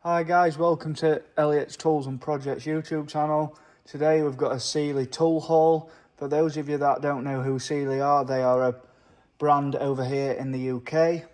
Hi guys, welcome to Elliot's Tools and Projects YouTube channel. Today we've got a Sealey tool haul. For those of you that don't know who Sealey are, they are a brand over here in the UK.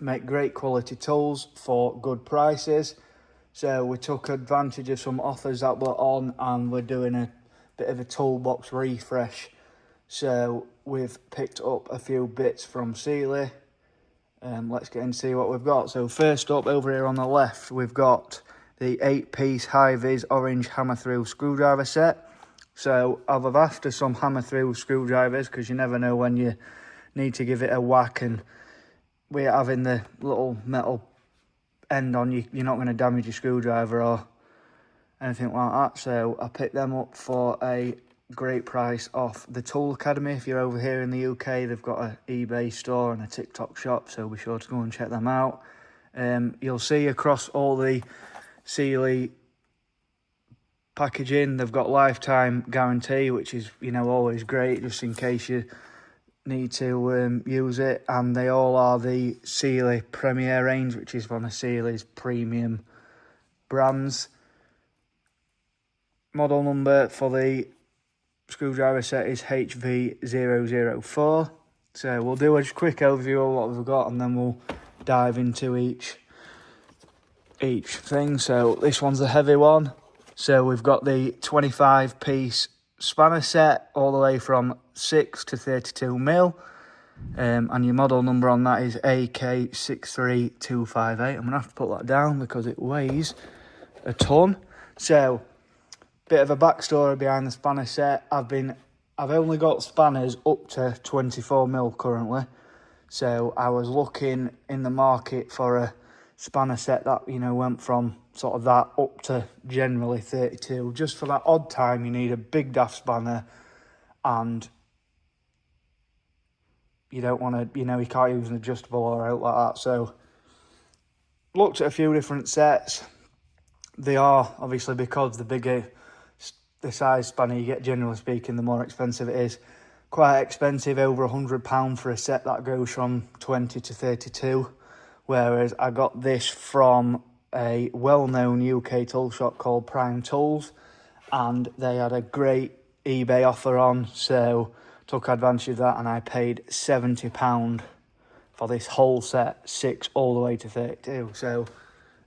Make great quality tools for good prices. So we took advantage of some offers that were on and we're doing a bit of a toolbox refresh. So we've picked up a few bits from Sealey. Let's get in and see what we've got. So first up, over here on the left, we've got the 8-piece high-vis orange hammer-through screwdriver set. So I've after some hammer-through screwdrivers because you never know when you need to give it a whack, and we're having the little metal end on you, you're not going to damage your screwdriver or anything like that. So I picked them up for a great price off the Tool Academy. If you're over here in the UK, they've got an eBay store and a TikTok shop, so be sure to go and check them out. You'll see across all the Sealey packaging, they've got lifetime guarantee, which is, you know, always great just in case you need to use it. And they all are the Sealey Premier range, which is one of Sealey's premium brands. Model number for the screwdriver set is HV004. So we'll do a quick overview of what we've got and then we'll dive into each thing. So this one's a heavy one. So we've got the 25-piece spanner set all the way from 6 to 32 mil. And your model number on that is AK63258. I'm going to have to put that down because it weighs a ton. So bit of a backstory behind the spanner set. I've only got spanners up to 24 mil currently. So I was looking in the market for a spanner set that, you know, went from sort of that up to generally 32. Just for that odd time you need a big daft spanner and you don't want to, you know, you can't use an adjustable or out like that. So looked at a few different sets. They are obviously, because the bigger the size spanner you get, generally speaking, the more expensive it is. Quite expensive, over £100 for a set that goes from 20 to 32. Whereas I got this from a well-known UK tool shop called Prime Tools, and they had a great eBay offer on, so took advantage of that and I paid £70 for this whole set, 6 all the way to 32. So,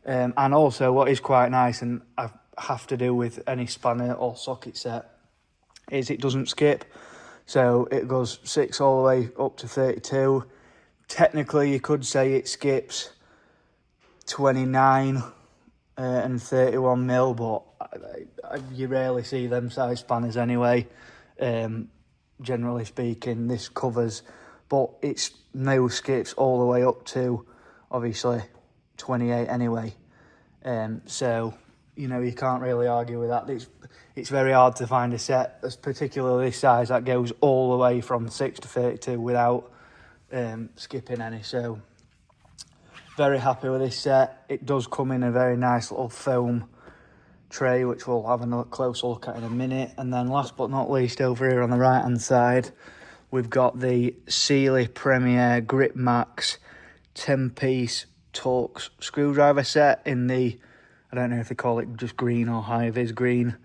and also what is quite nice, and I have to do with any spanner or socket set, is it doesn't skip. So it goes 6 all the way up to 32. Technically you could say it skips 29 and 31 mil, but you rarely see them size spanners anyway. Generally speaking, this covers, but it's no skips all the way up to obviously 28 anyway. So, you know, you can't really argue with that. It's very hard to find a set that's particularly this size that goes all the way from 6 to 32 without skipping any. So very happy with this set. It does come in a very nice little foam tray, which we'll have a closer look at in a minute. And then last but not least, over here on the right hand side, we've got the Sealey Premier Grip Max 10-piece Torx screwdriver set in the, I don't know if they call it just green or high-vis green.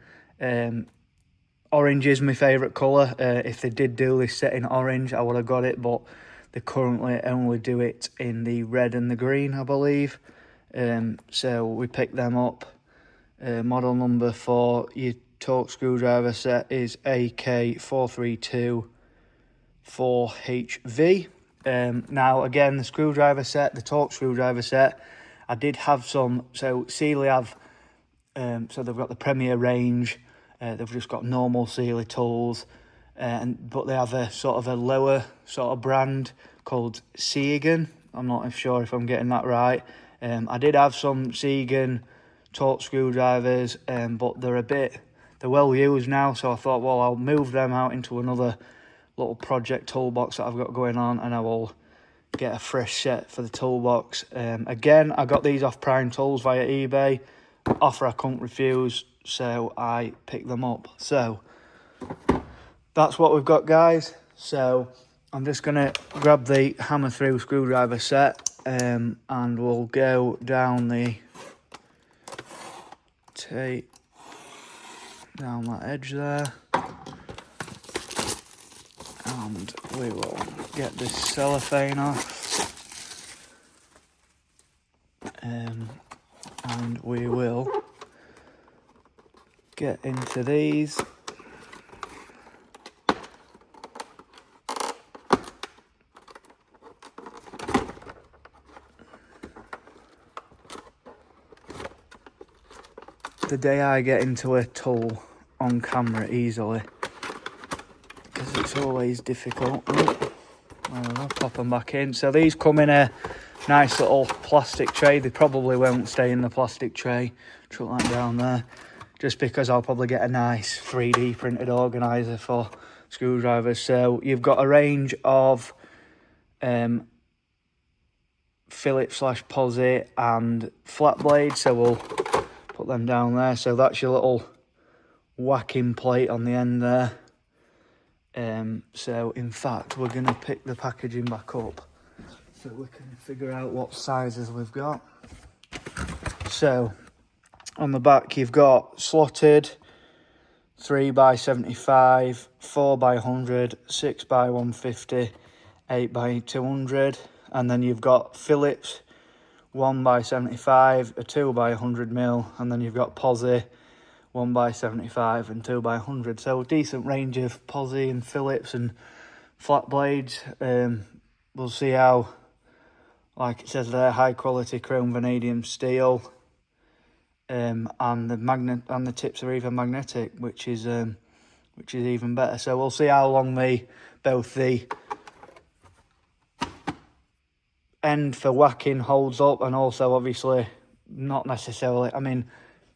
Orange is my favourite colour. If they did do this set in orange, I would have got it, but they currently only do it in the red and the green, I believe. So we picked them up. Model number for your Torx screwdriver set is AK4324HV. Now, again, the screwdriver set, the Torx screwdriver set, I did have some. So Sealey have, so they've got the Premier range. They've just got normal Sealey tools, but they have a sort of a lower sort of brand called Segan. I'm not sure if I'm getting that right. I did have some Segan Torx screwdrivers, but they're well used now. So I thought, well, I'll move them out into another little project toolbox that I've got going on, and I will get a fresh set for the toolbox. Again, I got these off Prime Tools via eBay. Offer I couldn't refuse, so I picked them up. So that's what we've got, guys. So I'm just going to grab the hammer through screwdriver set, and we'll go down the rotate down that edge there, and we will get this cellophane off, and we will get into these. The day I get into a tool on camera easily, because it's always difficult. I'll pop them back in. So these come in a nice little plastic tray. They probably won't stay in the plastic tray. Chuck that down there, just because I'll probably get a nice 3D printed organiser for screwdrivers. So you've got a range of Phillips / posi and flat blades, so we'll put them down there. So that's your little whacking plate on the end there. So in fact, we're going to pick the packaging back up so we can figure out what sizes we've got. So on the back you've got slotted 3x75, 4x100, 6x150, 8x200, and then you've got Phillips 1x75, a 2x100mm, and then you've got posi 1x75 and 2x100. So a decent range of posi and Phillips and flat blades. We'll see how, like it says there, high quality chrome vanadium steel, and the tips are even magnetic, which is even better. So we'll see how long both the end for whacking holds up, and also obviously not necessarily, I mean,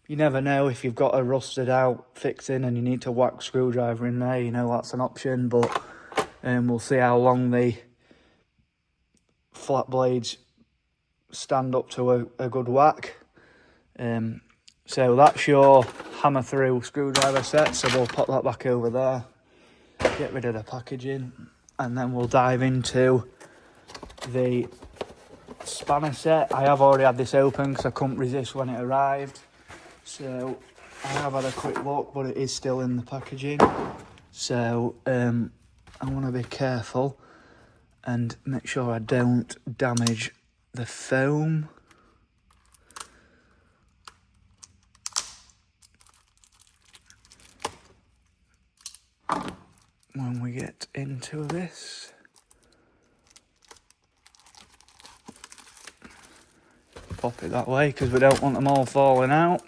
you never know if you've got a rusted out fixing and you need to whack screwdriver in there, you know, that's an option. But we'll see how long the flat blades stand up to a good whack. So that's your hammer through screwdriver set, so we'll pop that back over there, get rid of the packaging, and then we'll dive into the spanner set. I have already had this open because I couldn't resist when it arrived. So I have had a quick look, but it is still in the packaging. So I want to be careful and make sure I don't damage the foam. When we get into this. Pop it that way because we don't want them all falling out.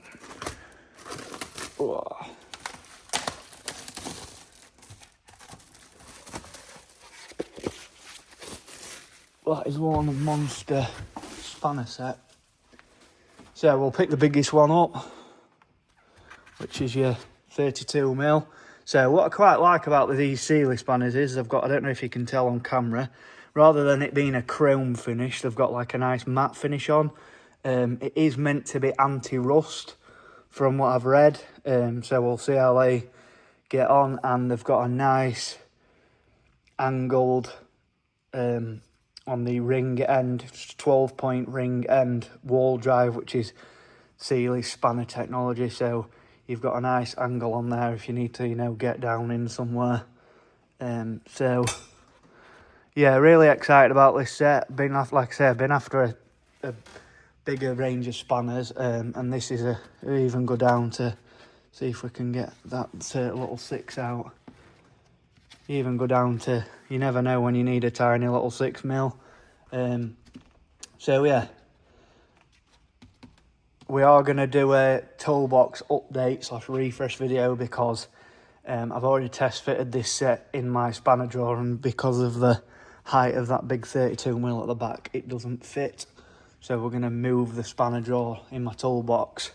That is one monster spanner set. So we'll pick the biggest one up, which is your 32mm. So what I quite like about these Sealey spanners is they've got, I don't know if you can tell on camera, rather than it being a chrome finish, they've got like a nice matte finish on. It is meant to be anti-rust from what I've read. So we'll see how they get on. And they've got a nice angled on the ring end, 12-point ring end wall drive, which is Sealey spanner technology. So you've got a nice angle on there if you need to, you know, get down in somewhere. So yeah, really excited about this set. Like I said, been after a bigger range of spanners, and this is even go down to see if we can get that little 6 out. Even go down to, you never know when you need a tiny little 6mm. So yeah, we are going to do a toolbox update / refresh video because I've already test fitted this set in my spanner drawer, and because of the height of that big 32mm at the back, it doesn't fit. So we're going to move the spanner drawer in my toolbox,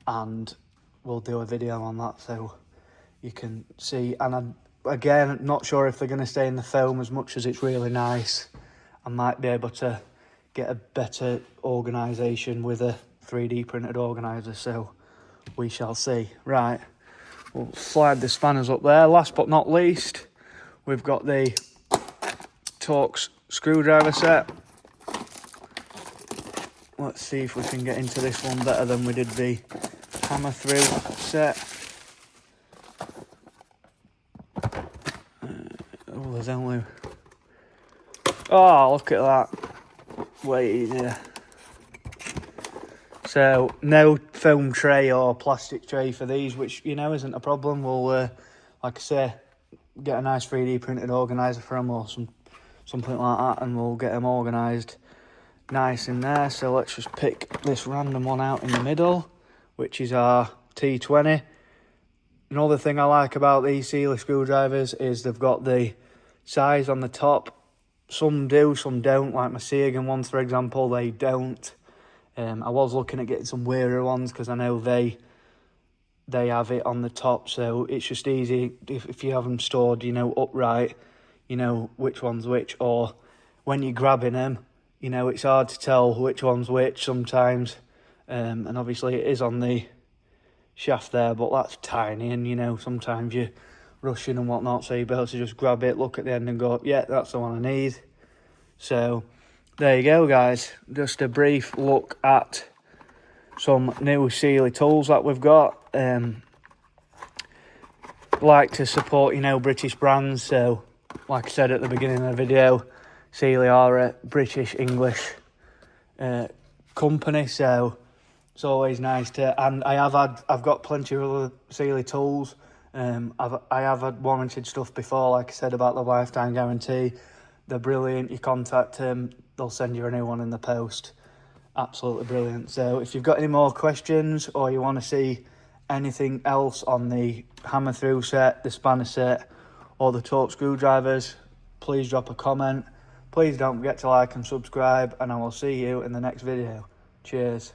and we'll do a video on that so you can see. And again, not sure if they're going to stay in the foam as much as it's really nice. I might be able to get a better organisation with a 3D printed organiser, so we shall see. Right, we'll slide the spanners up there. Last but not least, we've got the Torx screwdriver set. Let's see if we can get into this one better than we did the hammer through set. Oh, there's only... Oh, look at that. Way easier. So, no foam tray or plastic tray for these, which, you know, isn't a problem. We'll, like I say, get a nice 3D printed organiser for them or something like that, and we'll get them organised nice in there. So let's just pick this random one out in the middle, which is our T20. Another thing I like about these Sealey screwdrivers is they've got the size on the top. Some do, some don't, like my Seagan ones, for example, they don't. I was looking at getting some wearer ones because I know they have it on the top, so it's just easy if you have them stored, you know, upright, you know which one's which, or when you're grabbing them, you know, it's hard to tell which one's which sometimes, and obviously it is on the shaft there, but that's tiny, and you know, sometimes you're rushing and whatnot, so you'll be able to just grab it, look at the end and go, yeah, that's the one I need. So there you go, guys, just a brief look at some new Sealey tools that we've got. Like to support, you know, British brands, so like I said at the beginning of the video, Sealey are a British English company, so it's always nice to, and I've got plenty of other Sealey tools. I have had warranted stuff before, like I said about the lifetime guarantee. They're brilliant. You contact them, they'll send you a new one in the post. Absolutely brilliant. So if you've got any more questions or you want to see anything else on the hammer through set, the spanner set, or the Torx screwdrivers, please drop a comment. Please don't forget to like and subscribe, and I will see you in the next video. Cheers.